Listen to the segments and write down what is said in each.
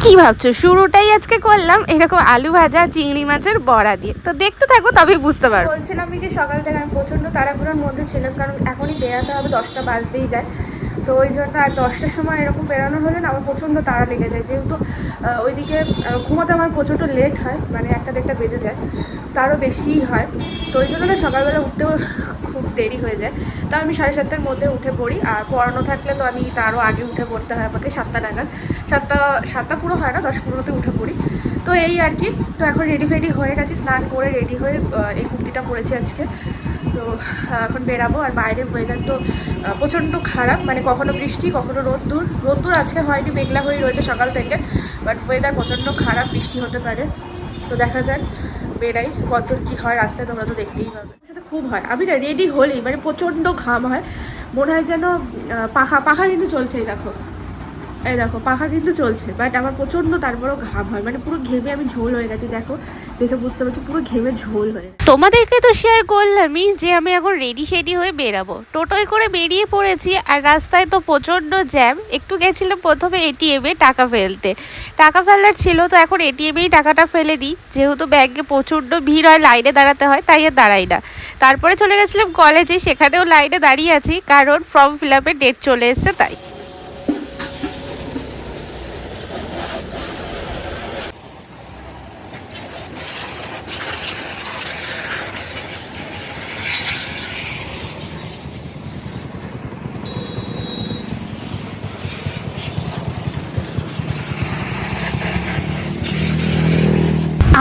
কি ভাবছো, শুরুটাই আজকে করলাম এরকম আলু ভাজা চিংড়ি মাছের বড়া দিয়ে। তো দেখতে থাকো তবেই বুঝতে পারবো। বলছিলাম যে সকাল থেকে আমি প্রচণ্ড তাড়াহুড়োর মধ্যে ছিলাম, কারণ এখনই বেরাতে হবে, 10টা বাজতেই যায়। তো ওই জন্য আর 10টার সময় এরকম বেরোনো হলে না আমার প্রচণ্ড তাড়া লেগে যায়, যেহেতু ওইদিকে ঘুমাতে আমার প্রচণ্ড লেট হয়, মানে 1টা-1:30 বেজে যায়, তারও বেশিই হয়। তো ওই জন্য না সকালবেলা উঠতেও খুব দেরি হয়ে যায়। তো আমি 7:30টার মধ্যে উঠে পড়ি, আর পড়ানো থাকলে তো আমি তারও আগে উঠে পড়তে হয় আমাকে, 7টা নাগাদ। 7টা পুরো হয় না, 10-15তে উঠে পড়ি। তো এই আর কি। তো এখন রেডি ফেডি হয়ে গেছি, স্নান করে রেডি হয়ে এই কুর্তিটা পরেছি আজকে। তো এখন বেরাবো। আর বাইরের ওয়েদার তো প্রচণ্ড খারাপ, মানে কখনো বৃষ্টি কখনো রোদ্দুর আজকে হয়নি, মেঘলা হয়ে রয়েছে সকাল থেকে, বাট ওয়েদার প্রচণ্ড খারাপ, বৃষ্টি হতে পারে। তো দেখা যাক, বেরাই কত কী হয় রাস্তায়, তোমরা তো দেখতেই পাবে। সেটা খুব হয়, আমি না রেডি হলেই মানে প্রচণ্ড ঘাম হয়, মনে হয় যেন পাখা কিন্তু চলছে। এই দেখো পাখা কিন্তু চলছে, বাট আমার প্রচণ্ড তারপরেও ঘাম হয়, মানে পুরো ঘেমে আমি ঝোল হয়ে গেছি। দেখে বুঝতে পারছি পুরো ঘেমে ঝোল হয়ে। তোমাদেরকে তো শেয়ার করলামই যে আমি এখন রেডি হয়ে বেরাবো, টোটোয় করে বেরিয়ে পড়েছি। আর রাস্তায় তো প্রচণ্ড জ্যাম। একটু গেছিলাম প্রথমে এটিএমে টাকা ফেলতে, টাকা ফেলার ছিল, তো এখন এটিএমেই টাকাটা ফেলে দিই, যেহেতু ব্যাংকে প্রচণ্ড ভিড় হয়, লাইনে দাঁড়াতে হয়, তাই আর দাঁড়াই না। তারপরে চলে গেছিলাম কলেজে, সেখানেও লাইনে দাঁড়িয়ে আছি, কারণ ফর্ম ফিল আপের ডেট চলে এসছে তাই।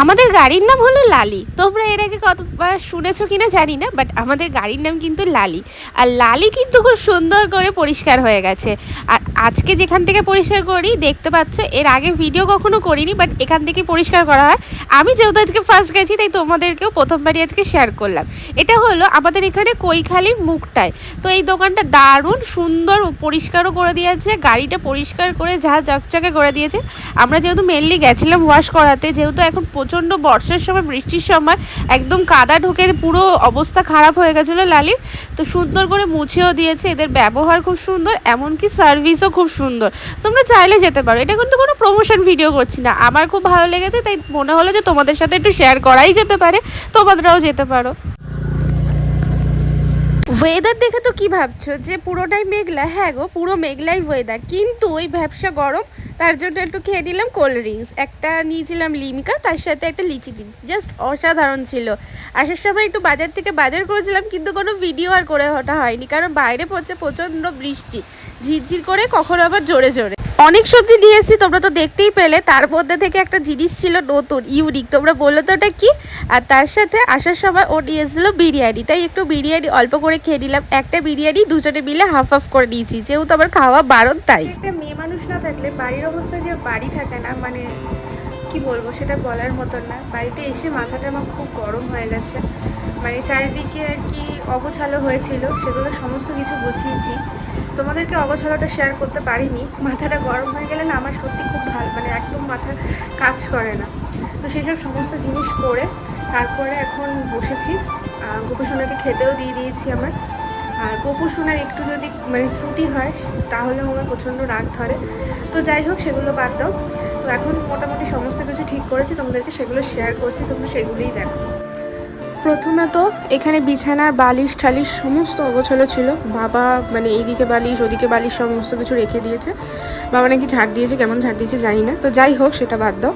আমাদের গাড়ির নাম হলো লালি। তোমরা এর আগে কতবার শুনেছো কিনা জানি না, বাট আমাদের গাড়ির নাম কিন্তু লালি। আর লালি কিন্তু খুব সুন্দর করে পরিষ্কার হয়ে গেছে। আর আজকে যেখান থেকে পরিষ্কার করি দেখতে পাচ্ছ, এর আগে ভিডিও কখনো করিনি, বাট এখান থেকে পরিষ্কার করা হয়। আমি যেহেতু আজকে ফার্স্ট গেছি, তাই তোমাদেরকেও প্রথমবারই আজকে শেয়ার করলাম। এটা হলো আমাদের এখানে কৈখালির মুখটায়। তো এই দোকানটা দারুণ সুন্দর, পরিষ্কারও করে দিয়েছে, গাড়িটা পরিষ্কার করে যা চকচকে করে দিয়েছে। আমরা যেহেতু মেনলি গেছিলাম ওয়াশ করাতে, যেহেতু এখন প্রচণ্ড বর্ষার সময়, বৃষ্টির সময় একদম কাদা ঢুকে পুরো অবস্থা খারাপ হয়ে গেছিলো লালির। তো সুন্দর করে মুছেও দিয়েছে, এদের ব্যবহার খুব সুন্দর, এমনকি সার্ভিসও খুব সুন্দর। তোমরা চাইলে যেতে পারো, এটা কিন্তু কোনো প্রমোশন ভিডিও করছি না, আমার খুব ভালো লেগেছে, তাই মনে হলো যে তোমাদের সাথে একটু শেয়ার করাই যেতে পারে, তোমাদেরও যেতে পারো। ওয়েদার দেখে তো কি ভাবছো যে পুরোটাই মেঘলা? হ্যাঁ গো, পুরো মেঘলাই ওয়েদার, কিন্তু ওই ভ্যাপসা গরম। তার জন্য একটু খেয়ে নিলাম কোল্ড ড্রিঙ্কস, একটা নিয়েছিলাম লিমকা, তার সাথে একটা লিচি ড্রিঙ্কস, জাস্ট অসাধারণ ছিল। আসার সময় একটু বাজার থেকে বাজার করেছিলাম, কিন্তু কোনো ভিডিও আর করে ওঠা হয়নি, কারণ বাইরে পড়ছে প্রচণ্ড বৃষ্টি, ঝিরঝির করে, কখনো আবার জোরে জোরে। অনেক সবজি নিয়ে এসেছি, তোমরা তো দেখতেই পেলে। তার মধ্যে থেকে একটা জিনিস ছিল নতুন, ইউনিক, তোমরা বললো তো ওটা কি। আর তার সাথে আসার সময় ও নিয়ে এসেছিলো বিরিয়ানি, তাই একটু বিরিয়ানি অল্প করে খেয়ে নিলাম। একটা বিরিয়ানি দুজনে মিলে হাফ হাফ করে নিয়েছি, যেহেতু আমার খাওয়া বারণ তাই। একটা মেয়ে মানুষ না থাকলে বাড়ির অবস্থা যে বাড়ি থাকে না, মানে কি বলবো, সেটা বলার মতন না। বাড়িতে এসে মাথাটা আমার খুব গরম হয়ে গেছে, মানে চারিদিকে আর কি অগোছালো হয়েছিল, সেগুলো সমস্ত কিছু গুছিয়েছি। তোমাদেরকে অগোছালোটা শেয়ার করতে পারিনি। মাথাটা গরম হয়ে গেলে না আমার সত্যি খুব ভালো, মানে একদম মাথা কাজ করে না। তো সেসব সমস্ত জিনিস করে তারপরে এখন বসেছি। গোপুসোনাকে খেতেও দিয়ে দিয়েছি আমার। আর গোপুসোনার একটু যদি মানে ত্রুটি হয় তাহলে আমার প্রচণ্ড রাগ ধরে। তো যাই হোক, সেগুলো বাদ দাও। তো এখন মোটামুটি সমস্ত কিছু ঠিক করেছি, তোমাদেরকে সেগুলো শেয়ার করছি, তোমরা সেগুলোই দেখো। প্রথমে তো এখানে বিছানার বালিশ ঠালিশ সমস্ত অগোছালো ছিল। বাবা মানে এইদিকে বালিশ ওদিকে বালিশ সমস্ত কিছু রেখে দিয়েছে। বাবা নাকি ঝাড় দিয়েছে, কেমন ঝাড় দিয়েছে জানি না। তো যাই হোক, সেটা বাদ দাও।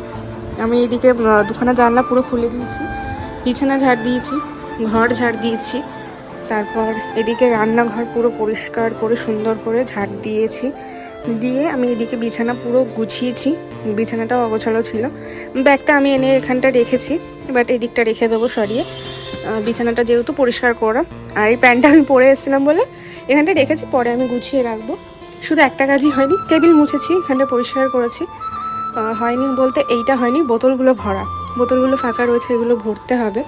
আমি এইদিকে দুখানা জানলা পুরো খুলে দিয়েছি, বিছানা ঝাড় দিয়েছি, ঘর ঝাড় দিয়েছি। তারপর এদিকে রান্নাঘর পুরো পরিষ্কার করে সুন্দর করে ঝাড় দিয়েছি। দিয়ে আমি এদিকে বিছানা পুরো গুছিয়েছি, বিছানাটাও অগোছালো ছিল। ব্যাগটা আমি এনে এখানটা রেখেছি, বাট এদিকটা রেখে দেবো সরিয়ে। বিছানাটা যেহেতু পরিষ্কার করা, আর এই প্যান্টটা আমি পরে এসেছিলাম বলে এখানটা রেখেছি, পরে আমি গুছিয়ে রাখবো। শুধু একটা কাজই হয়নি, টেবিল মুছেছি, এখানটা পরিষ্কার করেছি। হয়নি বলতে এইটা হয়নি, বোতলগুলো ভরা, বোতলগুলো ফাঁকা রয়েছে, এগুলো ভরতে হবে।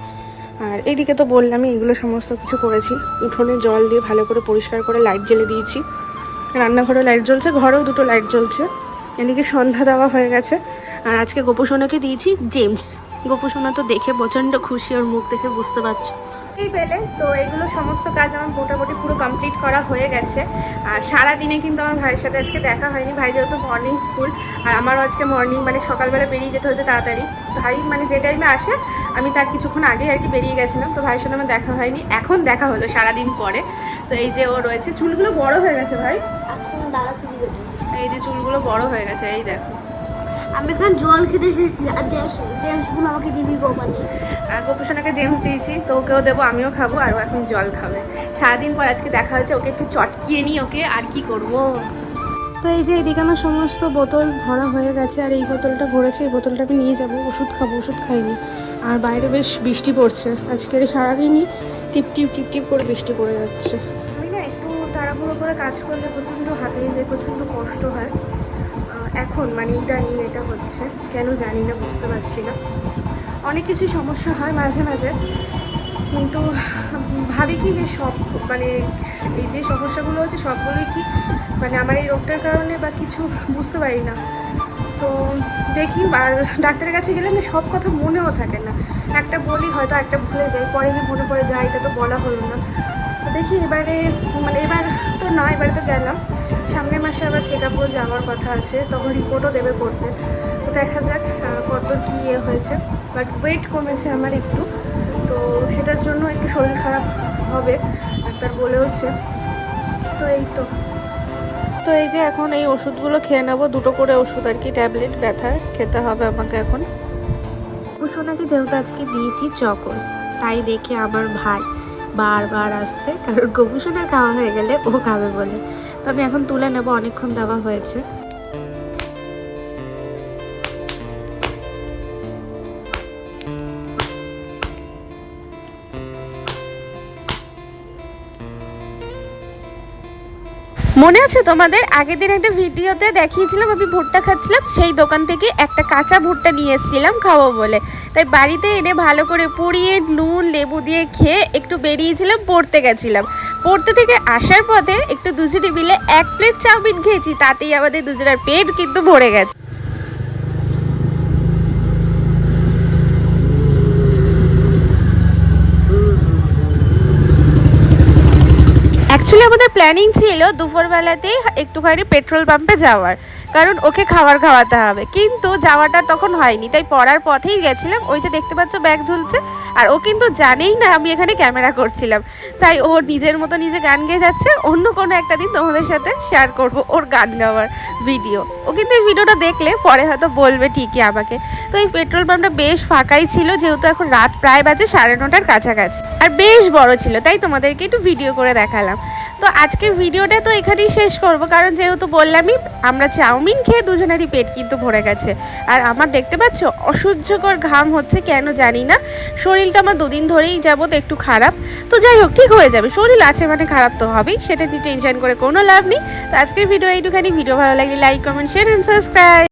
আর এদিকে তো বললামই এগুলো সমস্ত কিছু করেছি। উঠোনে জল দিয়ে ভালো করে পরিষ্কার করে লাইট জ্বেলে দিয়েছি, রান্নাঘরে লাইট জ্বলছে, ঘরেও দুটো লাইট জ্বলছে। এদিকে সন্ধ্যা দেওয়া হয়ে গেছে। আর আজকে গোপুসোনাকে দিয়েছি জেমস। গোপুসোনা তো দেখে প্রচণ্ড খুশি, ওর মুখ দেখে বুঝতে পারছো। এই পেলে তো এগুলো সমস্ত কাজ আমার মোটামুটি পুরো কমপ্লিট করা হয়ে গেছে। আর সারাদিনে কিন্তু আমার ভাইয়ের সাথে আজকে দেখা হয়নি। ভাই যেহেতু মর্নিং স্কুল, আর আমারও আজকে মর্নিং মানে সকালবেলা বেরিয়ে যেতে হচ্ছে তাড়াতাড়ি। ভাই মানে যে টাইমে আসে আমি তার কিছুক্ষণ আগেই আর কি বেরিয়ে গেছিলাম, তো ভাইয়ের সাথে আমার দেখা হয়নি, এখন দেখা হলো সারাদিন পরে। তো এই যে ও রয়েছে, চুলগুলো বড় হয়ে গেছে ভাই, এই যে চুলগুলো বড় হয়ে গেছে, এই দেখো। আমি এখন জল খেতে এসেছি, আর জেমসগুলো আমাকে দিবি গো মানে। গোপুসোনাকে জেমস দিয়েছি, তো ওকেও দেবো, আমিও খাবো, আর ও এখন জল খাবে। সারাদিন পর আজকে দেখা হচ্ছে, ওকে একটু চটকিয়ে নিই ওকে, আর কি করব। তো এই যে এদিকে আমার সমস্ত বোতল ভরা হয়ে গেছে, আর এই বোতলটা ভরেছে, এই বোতলটা আমি নিয়ে যাবো, ওষুধ খাবো, ওষুধ খাইনি। আর বাইরে বেশ বৃষ্টি পড়ছে আজকের সারাদিনই, টিপ টিপ টিপ টিপ করে বৃষ্টি পড়ে যাচ্ছে। আমি না একটু তাড়াহুড়ো করে কাজ করলে প্রচণ্ড হাতে যে প্রচণ্ড কষ্ট হয় এখন, মানে ইদানিং এটা হচ্ছে কেন জানি না, বুঝতে পারছি না। অনেক কিছু সমস্যা হয় মাঝে মাঝে, কিন্তু ভাবি কি যে সব মানে এই যে সমস্যাগুলো হচ্ছে সবগুলোই কি মানে আমার এই রোগটার কারণে বা কিছু, বুঝতে পারি না। তো দেখি, আর ডাক্তারের কাছে গেলে না সব কথা মনেও থাকে না, একটা বলি হয়তো একটা ভুলে যাই, পরে যে মনে পড়ে যায় এটা তো বলা হলো না। তো দেখি এবারে, মানে এবার তো না, এবারে তো গেলাম, সামনের মাসে আবার চেক আপও যাওয়ার কথা আছে, তখন রিপোর্টও দেবে করতে। তো দেখা যাক কত কী হয়েছে, বাট ওয়েট কমেছে আমার একটু, তো সেটার জন্য একটু শরীর খারাপ হবে ডাক্তার বলেওছে। তো এই তো এই যে এখন এই ওষুধগুলো খেয়ে নেবো, 2টো করে ওষুধ আর কি, ট্যাবলেট ব্যথার খেতে হবে আমাকে এখন। সোনাকে যেহেতু আজকে দিয়েছি চকোস, তাই দেখে আমার ভাই বারবার আসছে, কারণ গোপুসোনা খাওয়া হয়ে গেলে ও খাবে বলে। তো আমি এখন তুলে নেবো, অনেকক্ষণ দেওয়া হয়েছে। মনে আছে তোমাদের, আগের দিন একটা ভিডিওতে দেখিয়েছিলাম আমি ভুট্টা খাচ্ছিলাম, সেই দোকান থেকে একটা কাঁচা ভুট্টা নিয়ে এসেছিলাম খাবো বলে, তাই বাড়িতে এনে ভালো করে পুড়িয়ে নুন লেবু দিয়ে খেয়ে একটু বেরিয়েছিলাম, পড়তে গেছিলাম। পড়তে থেকে আসার পথে একটু দুজনে মিলে 1 প্লেট চাউমিন খেয়েছি, তাতেই আমাদের দুজনের পেট কিন্তু ভরে গেছে। অ্যাকচুয়ালি আমাদের প্ল্যানিং ছিল দুপুরবেলাতেই একটুখানি পেট্রোল পাম্পে যাওয়ার, কারণ ওকে খাবার খাওয়াতে হবে, কিন্তু যাওয়াটা তখন হয়নি, তাই পড়ার পথেই গেছিলাম। ওই যে দেখতে পাচ্ছ ব্যাগ ঝুলছে, আর ও কিন্তু জানেই না আমি এখানে ক্যামেরা করছিলাম, তাই ও নিজের মতো নিজে গান গেয়ে যাচ্ছে। অন্য কোনো একটা দিন তোমাদের সাথে শেয়ার করব ওর গান গাওয়ার ভিডিও। ও কিন্তু এই ভিডিওটা দেখলে পরে হয়তো বলবে ঠিকই আমাকে। তো এই পেট্রোল পাম্পটা বেশ ফাঁকাই ছিল, যেহেতু এখন রাত প্রায় বাজে 9:30টার কাছাকাছি, আর বেশ বড় ছিল, তাই তোমাদেরকে একটু ভিডিও করে দেখালাম। তো আজকের ভিডিওটা তো এখানেই শেষ করব, কারণ যেহেতু বললামই আমরা চাউমিন খেয়ে দুজনেরই পেট কিন্তু ভরে গেছে। আর আমার দেখতে পাচ্ছ অসহ্যকর ঘাম হচ্ছে, কেন জানি না, শরীরটা আমার 2 দিন ধরেই যাবত একটু খারাপ। তো যাই হোক, ঠিক হয়ে যাবে, শরীর আছে মানে খারাপ তো হবেই, সেটা নিয়ে টেনশন করে কোনো লাভ নেই। তো আজকের ভিডিও এইটুখানি। ভিডিও ভালো লাগলে like comment share and subscribe.